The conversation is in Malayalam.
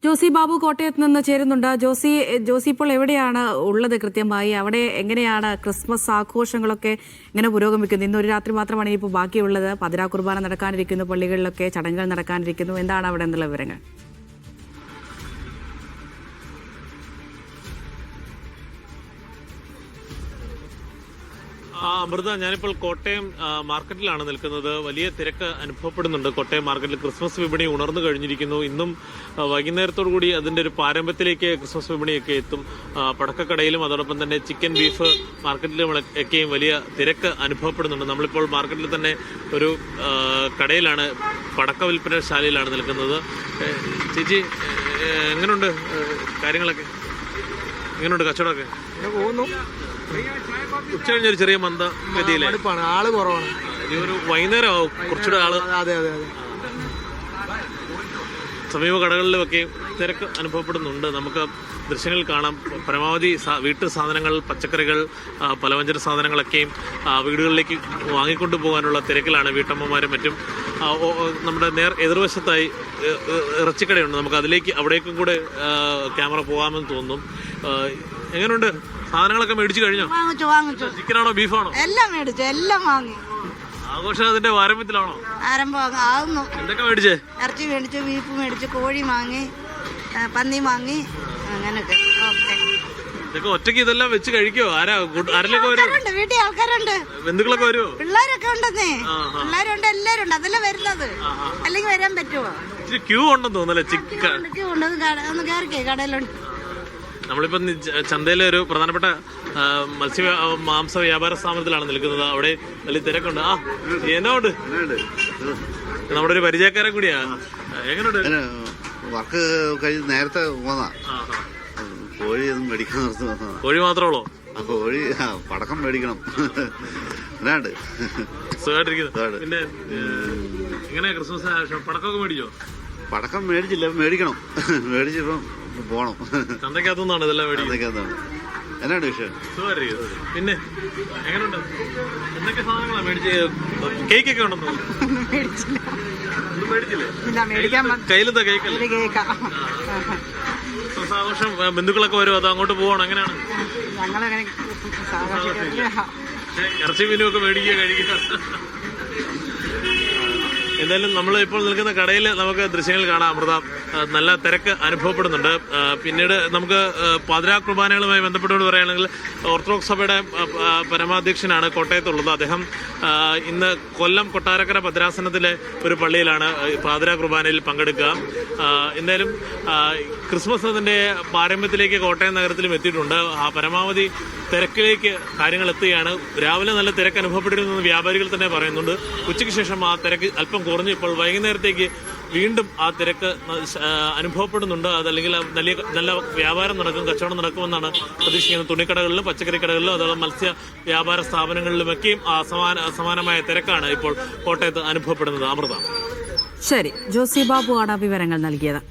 ജോസി ബാബു കോട്ടയത്ത് നിന്ന് ചേരുന്നുണ്ട്. ജോസി ഇപ്പോൾ എവിടെയാണ് ഉള്ളത് കൃത്യമായി? അവിടെ എങ്ങനെയാണ് ക്രിസ്മസ് ആഘോഷങ്ങളൊക്കെ ഇങ്ങനെ പുരോഗമിക്കുന്നത്? ഇന്നൊരു രാത്രി മാത്രമാണ് ഇപ്പോൾ ബാക്കിയുള്ളത്. പതിരാ കുർബാന നടക്കാനിരിക്കുന്നു, പള്ളികളിലൊക്കെ ചടങ്ങുകൾ നടക്കാനിരിക്കുന്നു. എന്താണ് അവിടെ എന്നുള്ള വിവരങ്ങൾ? അമൃത, ഞാനിപ്പോൾ കോട്ടയം മാർക്കറ്റിലാണ് നിൽക്കുന്നത്. വലിയ തിരക്ക് അനുഭവപ്പെടുന്നുണ്ട്. കോട്ടയം മാർക്കറ്റിൽ ക്രിസ്മസ് വിപണി ഉണർന്നു കഴിഞ്ഞിരിക്കുന്നു. ഇന്നും വൈകുന്നേരത്തോടു കൂടി അതിന്റെ ഒരു പാരമ്പര്യത്തിലേക്ക് ക്രിസ്മസ് വിപണിയൊക്കെ എത്തും. പടക്കക്കടയിലും അതോടൊപ്പം തന്നെ ചിക്കൻ ബീഫ് മാർക്കറ്റിലും ഒക്കെയും വലിയ തിരക്ക് അനുഭവപ്പെടുന്നുണ്ട്. നമ്മളിപ്പോൾ മാർക്കറ്റിൽ തന്നെ ഒരു കടയിലാണ്, പടക്ക വിൽപ്പനശാലയിലാണ് നിൽക്കുന്നത്. ചേച്ചി, എങ്ങനെയുണ്ട് കാര്യങ്ങളൊക്കെ? എങ്ങനെയുണ്ട് കച്ചവടമൊക്കെ? പോകുന്നു. ഉച്ച കഴിഞ്ഞൊരു ചെറിയ മന്ദഗതിയിലെ ആള് കുറവാണ്. ഇനി ഒരു വൈകുന്നേരം ആവും കുറച്ചുകൂടെ ആള്. അതെ അതെ അതെ. സമീപ കടകളിലുമൊക്കെ തിരക്ക് അനുഭവപ്പെടുന്നുണ്ട്. നമുക്ക് ദൃശ്യങ്ങൾ കാണാം. പരമാവധി വീട്ടു സാധനങ്ങൾ, പച്ചക്കറികൾ, പലവ്യഞ്ജന സാധനങ്ങളൊക്കെയും വീടുകളിലേക്ക് വാങ്ങിക്കൊണ്ടു പോകാനുള്ള തിരക്കിലാണ് വീട്ടമ്മമാരും മറ്റും. നമ്മുടെ എതിർവശത്തായി ഇറച്ചിക്കടയുണ്ട്. നമുക്ക് അവിടേക്കും കൂടെ ക്യാമറ പോകാമെന്ന് തോന്നും. എങ്ങനെയുണ്ട്? സാധനങ്ങളൊക്കെ മേടിച്ചു കഴിഞ്ഞോ? വാങ്ങിച്ചു. ചിക്കനാണോ ബീഫാണോ? എല്ലാം മേടിച്ചു, എല്ലാം വാങ്ങി. ആഘോഷം അതിന്റെ ആരംഭത്തിലാണോ? ആകുന്നു. എന്തൊക്കെ മേടിച്ചേ? ഇറച്ചി മേടിച്ചു, ബീഫ് മേടിച്ചു, കോഴി വാങ്ങി, പന്നി വാങ്ങി, അങ്ങനൊക്കെ. ഇതൊക്കെ ഒറ്റയ്ക്ക് ഇതെല്ലാം വെച്ച് കഴിക്കോ? ആരെല്ലാം വരുന്നുണ്ട്? വീട്ടിൽ ആൾക്കാരുണ്ട്, ബന്ധുക്കളൊക്കെ വരുമോ? പിള്ളേരൊക്കെ ഉണ്ടെന്നേ. പിള്ളേരുണ്ട്, എല്ലാരും ഉണ്ട്. അതെല്ലാം വരുന്നത്. അല്ലെങ്കിൽ വരാൻ പറ്റുമോ? ക്യൂ ഉണ്ടെന്ന് തോന്നല്ലേ? ചിക്കൻ ഒന്ന് കയറിക്കേ കടയിലുണ്ട്. നമ്മളിപ്പോ ചന്തയിലെ ഒരു പ്രധാനപ്പെട്ട മാംസ വ്യാപാര സ്ഥാപനത്തിലാണ് നിൽക്കുന്നത്. അവിടെ വലിയ തിരക്കുണ്ട്. എന്നാ ഉണ്ട്? നമ്മുടെ ഒരു പരിചയക്കാരൻ കൂടിയാ. എങ്ങനെയുണ്ട്? വർക്ക് കഴിഞ്ഞ് നേരത്തെ പോന്നാ. കോഴി ഒന്നും മേടിക്കാൻ നിർത്തുന്ന. കോഴി മാത്രമേ? കോഴി പടക്കം മേടിക്കണം. എന്നാണ്ട് സുഖമായിട്ടിരിക്കുന്നു. പിന്നെ എങ്ങനെയാ ക്രിസ്മസ് പടക്കമൊക്കെ മേടിച്ചോ? പടക്കം മേടിച്ചില്ല, മേടിക്കണം. മേടിച്ചിപ്പം പോണം. ചന്തക്കകത്തുനിന്നാണ് ഇതെല്ലാം മേടിക്കുന്നത്. എന്നാണ് വിഷയം? പിന്നെ എങ്ങനെയുണ്ട്? എന്തൊക്കെ സാധനങ്ങളാ മേടിച്ച്? കേക്കൊക്കെ ഉണ്ടെന്നോ? കയ്യിലെന്താ കേക്കല്ലേ? ആഘോഷം ബന്ധുക്കളൊക്കെ വരും, അത് അങ്ങോട്ട് പോവാണ്? എങ്ങനെയാണ്? ഇറച്ചി മീനും ഒക്കെ മേടിക്കുക, കഴിക്കുക. എന്തായാലും നമ്മൾ ഇപ്പോൾ നിൽക്കുന്ന കടയിൽ നമുക്ക് ദൃശ്യങ്ങൾ കാണാം. അമൃത, നല്ല തിരക്ക് അനുഭവപ്പെടുന്നുണ്ട്. പിന്നീട് നമുക്ക് പതിരാ കുർബാനകളുമായി ബന്ധപ്പെട്ടുകൊണ്ട് പറയുകയാണെങ്കിൽ ഓർത്തഡോക്സ് സഭയുടെ പരമാധ്യക്ഷനാണ് കോട്ടയത്തുള്ളത്. അദ്ദേഹം ഇന്ന് കൊല്ലം കൊട്ടാരക്കര ഭദ്രാസനത്തിലെ ഒരു പള്ളിയിലാണ് പാതിരാ കുർബാനയിൽ പങ്കെടുക്കുക. എന്തായാലും ക്രിസ്മസ് അതിൻ്റെ പാരമ്പര്യത്തിലേക്ക് കോട്ടയം നഗരത്തിലും എത്തിയിട്ടുണ്ട്. പരമാവധി തിരക്കിലേക്ക് കാര്യങ്ങൾ എത്തുകയാണ്. രാവിലെ നല്ല തിരക്ക് അനുഭവപ്പെട്ടിരുന്നെന്ന് വ്യാപാരികൾ തന്നെ പറയുന്നുണ്ട്. ഉച്ചയ്ക്ക് ശേഷം ആ തിരക്ക് അല്പം കുറഞ്ഞു. ഇപ്പോൾ വൈകുന്നേരത്തേക്ക് വീണ്ടും ആ തിരക്ക് അനുഭവപ്പെടുന്നുണ്ട്. അതല്ലെങ്കിൽ നല്ല വ്യാപാരം നടക്കും, കച്ചവടം നടക്കുമെന്നാണ് പ്രതീക്ഷിക്കുന്നത്. തുണിക്കടകളിലും പച്ചക്കറി കടകളിലും അതുപോലെ മത്സ്യ വ്യാപാര സ്ഥാപനങ്ങളിലുമൊക്കെയും സമാനമായ തിരക്കാണ് ഇപ്പോൾ കോട്ടയത്ത് അനുഭവപ്പെടുന്നത്. അമൃത. ശരി, ജോസി ബാബു ആണ് വിവരങ്ങൾ നൽകിയത്.